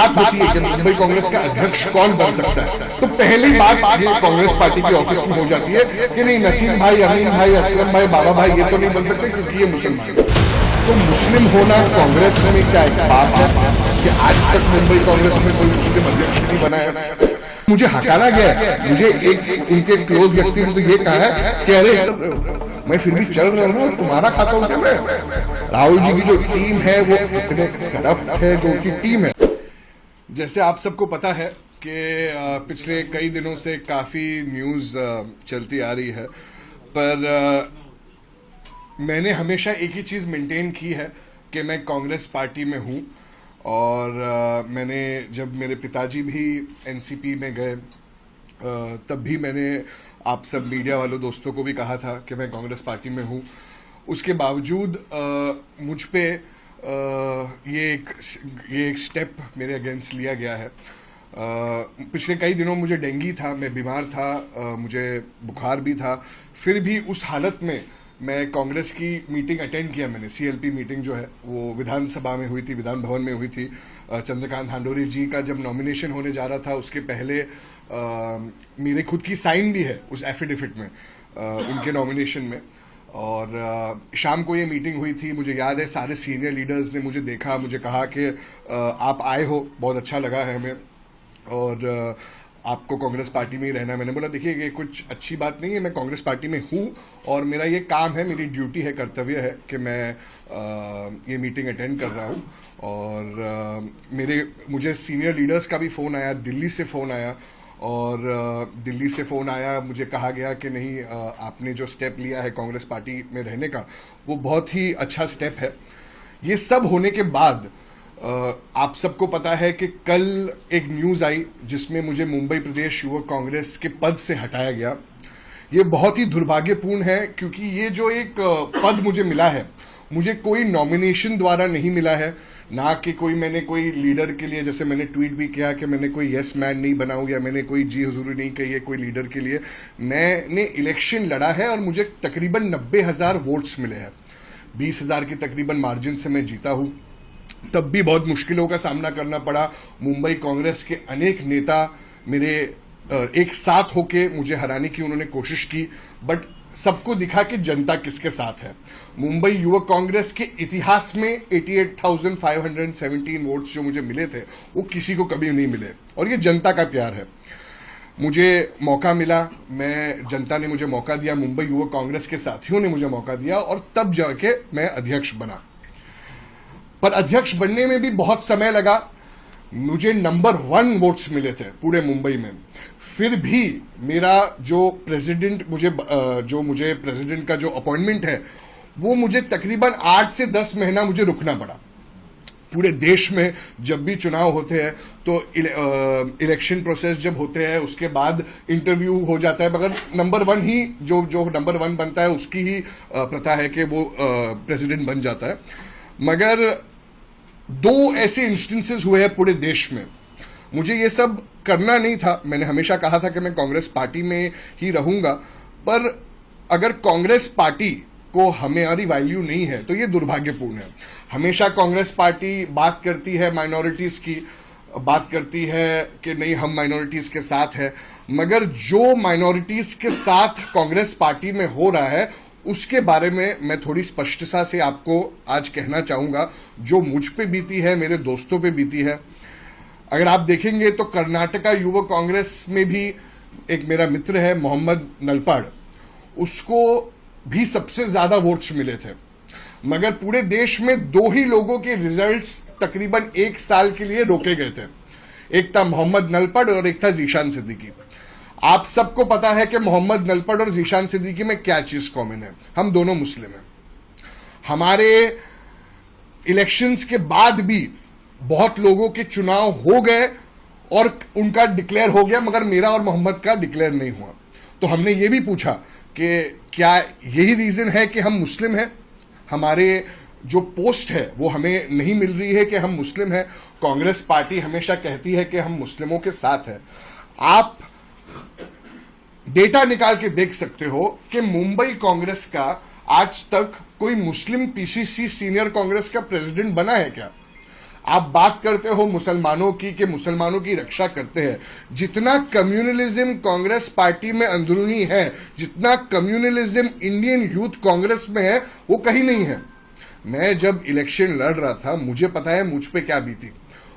बात होती है कि मुंबई कांग्रेस का अध्यक्ष कौन बन सकता है, तो पहली बात ये कांग्रेस पार्टी के ऑफिस में हो जाती है कि नहीं, नसीम भाई, अमीन भाई, असलम भाई, बाबा भाई ये तो नहीं बन सकते क्योंकि ये मुसलमान है। तो मुस्लिम होना कांग्रेस में क्या एक बात है कि आज तक मुंबई कांग्रेस में कोई मुस्लिम अध्यक्ष नहीं बना है। मुझे हकारा गया है, मुझे एक उनके क्लोज व्यक्ति ने तो ये कहा है कि अरे मैं फिर भी चल रहा हूँ, तुम्हारा खाता हूं क्या मैं? राहुल जी की जो टीम है वो इतने करप्ट है, जो उनकी टीम है। जैसे आप सबको पता है कि पिछले कई दिनों से काफी न्यूज चलती आ रही है, पर मैंने हमेशा एक ही चीज मेंटेन की है कि मैं कांग्रेस पार्टी में हूं। और मैंने जब मेरे पिताजी भी एनसीपी में गए तब भी मैंने आप सब मीडिया वालों दोस्तों को भी कहा था कि मैं कांग्रेस पार्टी में हूं। उसके बावजूद मुझ पे ये एक स्टेप मेरे अगेंस्ट लिया गया है। पिछले कई दिनों मुझे डेंगू था, मैं बीमार था, मुझे बुखार भी था, फिर भी उस हालत में मैं कांग्रेस की मीटिंग अटेंड किया। मैंने सीएलपी मीटिंग जो है वो विधानसभा में हुई थी, विधान भवन में हुई थी। चंद्रकांत हांडोरी जी का जब नॉमिनेशन होने जा रहा था उसके पहले मेरे खुद की साइन भी है उस एफिडेविट में, उनके नॉमिनेशन में। और शाम को ये मीटिंग हुई थी, मुझे याद है सारे सीनियर लीडर्स ने मुझे देखा, मुझे कहा कि आप आए हो, बहुत अच्छा लगा है हमें, और आपको कांग्रेस पार्टी में ही रहना है। मैंने बोला देखिए ये कुछ अच्छी बात नहीं है, मैं कांग्रेस पार्टी में हूं और मेरा ये काम है, मेरी ड्यूटी है, कर्तव्य है कि मैं ये मीटिंग अटेंड कर रहा हूं। और मुझे सीनियर लीडर्स का भी फोन आया, दिल्ली से फोन आया, और दिल्ली से फोन आया, मुझे कहा गया कि नहीं आपने जो स्टेप लिया है कांग्रेस पार्टी में रहने का वो बहुत ही अच्छा स्टेप है। ये सब होने के बाद आप सबको पता है कि कल एक न्यूज आई जिसमें मुझे मुंबई प्रदेश युवक कांग्रेस के पद से हटाया गया। ये बहुत ही दुर्भाग्यपूर्ण है क्योंकि ये जो एक पद मुझे मिला है, मुझे कोई नॉमिनेशन द्वारा नहीं मिला है, ना कि मैंने कोई लीडर के लिए, जैसे मैंने ट्वीट भी किया कि मैंने कोई यस मैन नहीं बना हूं या मैंने कोई जी हुजूरी नहीं कही है कोई लीडर के लिए। मैंने इलेक्शन लड़ा है और मुझे तकरीबन 90,000 वोट्स मिले हैं, 20,000 की तकरीबन मार्जिन से मैं जीता हूं। तब भी बहुत मुश्किलों का सामना करना पड़ा। मुंबई कांग्रेस के अनेक नेता मेरे एक साथ होके मुझे हराने की उन्होंने कोशिश की, बट सबको दिखा कि जनता किसके साथ है। मुंबई युवक कांग्रेस के इतिहास में 88,517 वोट्स जो मुझे मिले थे वो किसी को कभी नहीं मिले, और ये जनता का प्यार है। मुझे मौका मिला, जनता ने मुझे मौका दिया, मुंबई युवक कांग्रेस के साथियों ने मुझे मौका दिया, और तब जाके मैं अध्यक्ष बना। पर अध्यक्ष बनने में भी बहुत समय लगा। मुझे नंबर 1 वोट्स मिले थे पूरे मुंबई में, फिर भी मेरा जो मुझे प्रेसिडेंट का जो अपॉइंटमेंट है वो मुझे तकरीबन 8 से 10 महीना मुझे रुकना पड़ा। पूरे देश में जब भी चुनाव होते हैं तो इलेक्शन प्रोसेस जब होते हैं उसके बाद इंटरव्यू हो जाता है, मगर नंबर 1 ही जो नंबर 1 बनता है उसकी ही प्रथा है कि वो प्रेसिडेंट बन जाता है। मगर 2 ऐसे इंस्टेंसेस हुए हैं पूरे देश में। मुझे ये सब करना नहीं था, मैंने हमेशा कहा था कि मैं कांग्रेस पार्टी में ही रहूंगा, पर अगर कांग्रेस पार्टी को हमारी वैल्यू नहीं है तो ये दुर्भाग्यपूर्ण है। हमेशा कांग्रेस पार्टी बात करती है माइनॉरिटीज की, बात करती है कि नहीं हम माइनॉरिटीज के साथ है, मगर जो माइनॉरिटीज के साथ कांग्रेस पार्टी में हो रहा है उसके बारे में मैं थोड़ी स्पष्टता से आपको आज कहना चाहूंगा, जो मुझ पे बीती है, मेरे दोस्तों पे बीती है। अगर आप देखेंगे तो कर्नाटका युवक कांग्रेस में भी एक मेरा मित्र है मोहम्मद नलपाड़, उसको भी सबसे ज्यादा वोट्स मिले थे, मगर पूरे देश में 2 ही लोगों के रिजल्ट्स तकरीबन 1 साल के लिए रोके गए थे। एक था मोहम्मद नलपाड़ और एक था जीशान सिद्दीकी। आप सबको पता है कि मोहम्मद नलपड़ और जीशान सिद्दीकी में क्या चीज कॉमन है, हम दोनों मुस्लिम हैं। हमारे इलेक्शंस के बाद भी बहुत लोगों के चुनाव हो गए और उनका डिक्लेयर हो गया, मगर मेरा और मोहम्मद का डिक्लेयर नहीं हुआ। तो हमने ये भी पूछा कि क्या यही रीजन है कि हम मुस्लिम हैं, हमारे जो पोस्ट है वो हमें नहीं मिल रही है कि हम मुस्लिम हैं। कांग्रेस पार्टी हमेशा कहती है कि हम मुस्लिमों के साथ है। आप डेटा निकाल के देख सकते हो कि मुंबई कांग्रेस का आज तक कोई मुस्लिम पीसीसी सीनियर कांग्रेस का प्रेसिडेंट बना है क्या? आप बात करते हो मुसलमानों की कि मुसलमानों की रक्षा करते हैं। जितना कम्युनलिज्म कांग्रेस पार्टी में अंदरूनी है, जितना कम्युनलिज्म इंडियन यूथ कांग्रेस में है, वो कहीं नहीं है। मैं जब इलेक्शन लड़ रहा था, मुझे पता है मुझ पे क्या बीती।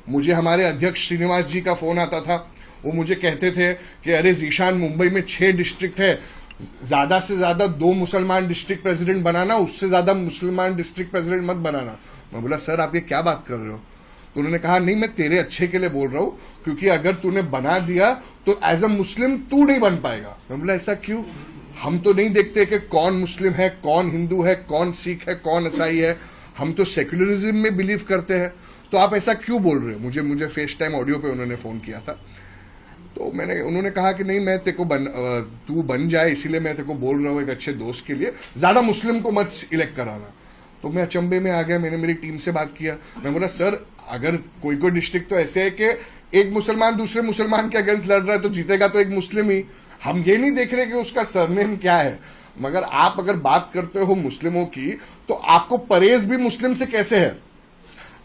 मुझे हमारे अध्यक्ष श्रीनिवास जी का फोन आता था, वो मुझे कहते थे कि अरे जीशान, मुंबई में 6 डिस्ट्रिक्ट है, ज्यादा से ज्यादा 2 मुसलमान डिस्ट्रिक्ट प्रेसिडेंट बनाना, उससे ज्यादा मुसलमान डिस्ट्रिक्ट प्रेसिडेंट मत बनाना। मैं बोला सर आप ये क्या बात कर रहे हो? तो उन्होंने कहा नहीं, मैं तेरे अच्छे के लिए बोल रहा हूं, क्योंकि अगर तूने बना दिया तो एज अ मुस्लिम तू नहीं बन पाएगा। मैं बोला ऐसा क्यों? हम तो नहीं देखते कि कौन मुस्लिम है, कौन हिंदू है, कौन सिख है, कौन ईसाई है। हम तो सेक्युलरिज्म में बिलीव करते हैं, तो आप ऐसा क्यों बोल रहे हो? मुझे फेस टाइम ऑडियो पे उन्होंने फोन किया था, तो उन्होंने कहा कि नहीं, मैं तेको तू बन जाए इसीलिए मैं तेको बोल रहा हूं एक अच्छे दोस्त के लिए, ज्यादा मुस्लिम को मत इलेक्ट कराना। तो मैं अचंभे में आ गया, मैंने मेरी टीम से बात किया। मैं बोला सर अगर कोई डिस्ट्रिक्ट तो ऐसे है कि एक मुसलमान दूसरे मुसलमान के अगेंस्ट लड़ रहा है तो जीतेगा तो एक मुस्लिम ही। हम ये नहीं देख रहे कि उसका सरनेम क्या है। मगर आप अगर बात करते हो मुस्लिमों की, तो आपको परहेज भी मुस्लिम से कैसे है?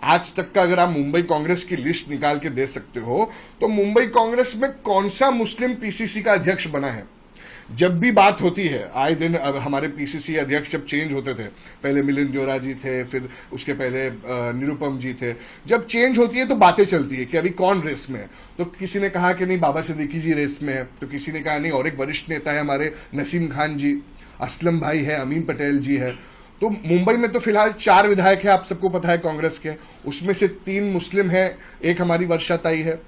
आज तक का अगर आप मुंबई कांग्रेस की लिस्ट निकाल के दे सकते हो, तो मुंबई कांग्रेस में कौन सा मुस्लिम पीसीसी का अध्यक्ष बना है? जब भी बात होती है, आए दिन अब हमारे पीसीसी अध्यक्ष जब चेंज होते थे, पहले मिलिंद जोरा जी थे, फिर उसके पहले निरुपम जी थे, जब चेंज होती है तो बातें चलती है कि अभी कौन रेस में है। तो किसी ने कहा कि नहीं बाबा सिद्दीकी जी रेस में है, तो किसी ने कहा नहीं और एक वरिष्ठ नेता है हमारे नसीम खान जी, असलम भाई है, अमीन पटेल जी है। तो मुंबई में तो फिलहाल 4 विधायक है, आप सबको पता है कांग्रेस के, उसमें से 3 मुस्लिम है, एक हमारी वर्षा ताई है।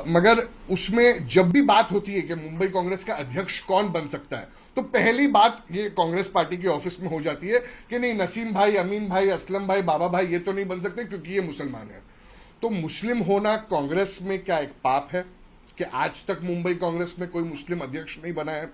मगर उसमें जब भी बात होती है कि मुंबई कांग्रेस का अध्यक्ष कौन बन सकता है, तो पहली बात ये कांग्रेस पार्टी के ऑफिस में हो जाती है कि नहीं, नसीम भाई, अमीन भाई, असलम भाई, बाबा भाई ये तो नहीं बन सकते क्योंकि ये मुसलमान है। तो मुस्लिम होना कांग्रेस में क्या एक पाप है कि आज तक मुंबई कांग्रेस में कोई मुस्लिम अध्यक्ष नहीं बना है?